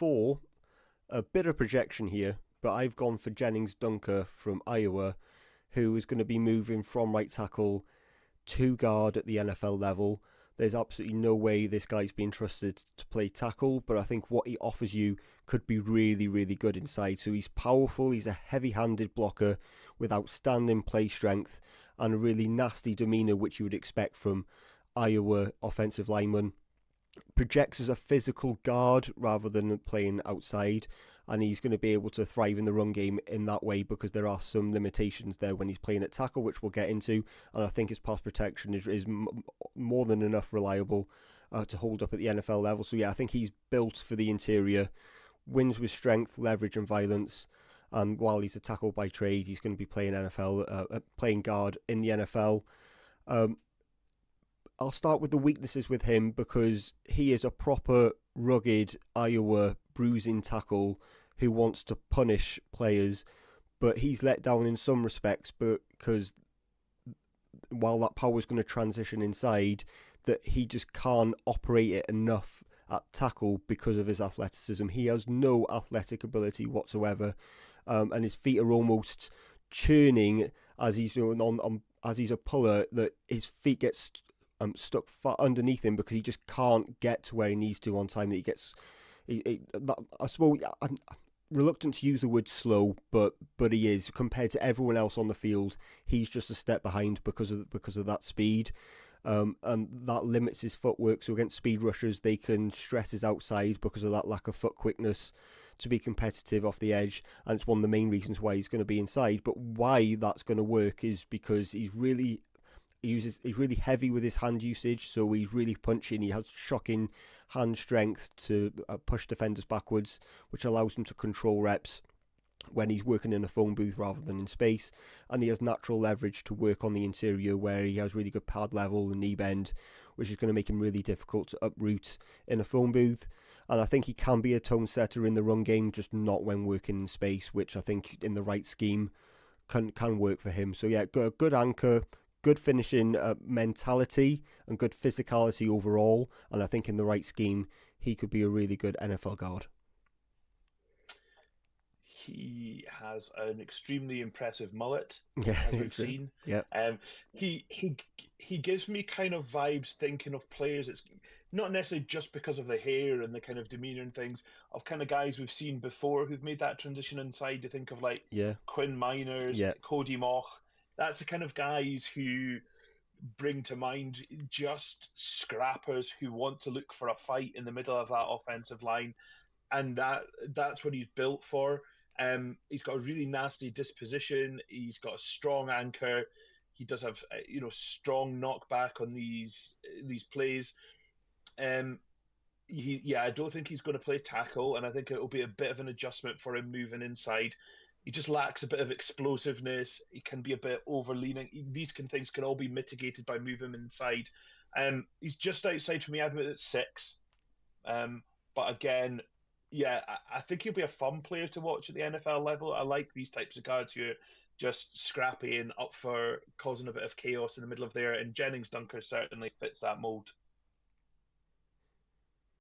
for a bit of projection here, but I've gone for Gennings Dunker from Iowa, who is going to be moving from right tackle to guard at the NFL level. There's absolutely no way this guy's being trusted to play tackle, but I think what he offers you could be really, really good inside. So he's powerful, he's a heavy-handed blocker with outstanding play strength and a really nasty demeanour, which you would expect from Iowa offensive linemen. Projects as a physical guard rather than playing outside, and he's going to be able to thrive in the run game in that way because there are some limitations there when he's playing at tackle, which we'll get into, and I think his pass protection is more than enough reliable to hold up at the NFL level. So yeah, I think he's built for the interior, wins with strength, leverage and violence, and while he's a tackle by trade, he's going to be playing playing guard in the NFL. I'll start with the weaknesses with him because he is a proper rugged Iowa bruising tackle who wants to punish players, but he's let down in some respects because while that power is going to transition inside, that he just can't operate it enough at tackle because of his athleticism. He has no athletic ability whatsoever, and his feet are almost churning as he's as he's a puller, that his feet get stuck far underneath him because he just can't get to where he needs to on time. That he gets, I suppose I'm reluctant to use the word slow, but he is compared to everyone else on the field. He's just a step behind because of that speed, and that limits his footwork. So against speed rushers, they can stress his outside because of that lack of foot quickness to be competitive off the edge, and it's one of the main reasons why he's going to be inside. But why that's going to work is because he's really heavy with his hand usage, so he's really punching. He has shocking hand strength to push defenders backwards, which allows him to control reps when he's working in a phone booth rather than in space. And he has natural leverage to work on the interior, where he has really good pad level and knee bend, which is going to make him really difficult to uproot in a phone booth. And I think he can be a tone setter in the run game, just not when working in space, which I think in the right scheme can work for him. So yeah, good anchor, good finishing mentality and good physicality overall, and I think in the right scheme he could be a really good NFL guard. He has an extremely impressive mullet, Yeah, as we've seen. yeah, He gives me kind of vibes thinking of players. It's not necessarily just because of the hair and the kind of demeanor and things of kind of guys we've seen before who've made that transition inside. You think of like yeah, Quinn Miners, yeah, Cody Moch. That's the kind of guys who bring to mind just scrappers who want to look for a fight in the middle of that offensive line, and that's what he's built for. He's got a really nasty disposition. He's got a strong anchor. He does have strong knockback on these plays. Um, I don't think he's going to play tackle, and I think it'll be a bit of an adjustment for him moving inside. He just lacks a bit of explosiveness. He can be a bit overleaning. These things can all be mitigated by moving him inside. He's just outside for me. I'd at 6. But again, yeah, I think he'll be a fun player to watch at the NFL level. I like these types of guards who are just scrappy and up for causing a bit of chaos in the middle of there. And Jennings Dunker certainly fits that mold.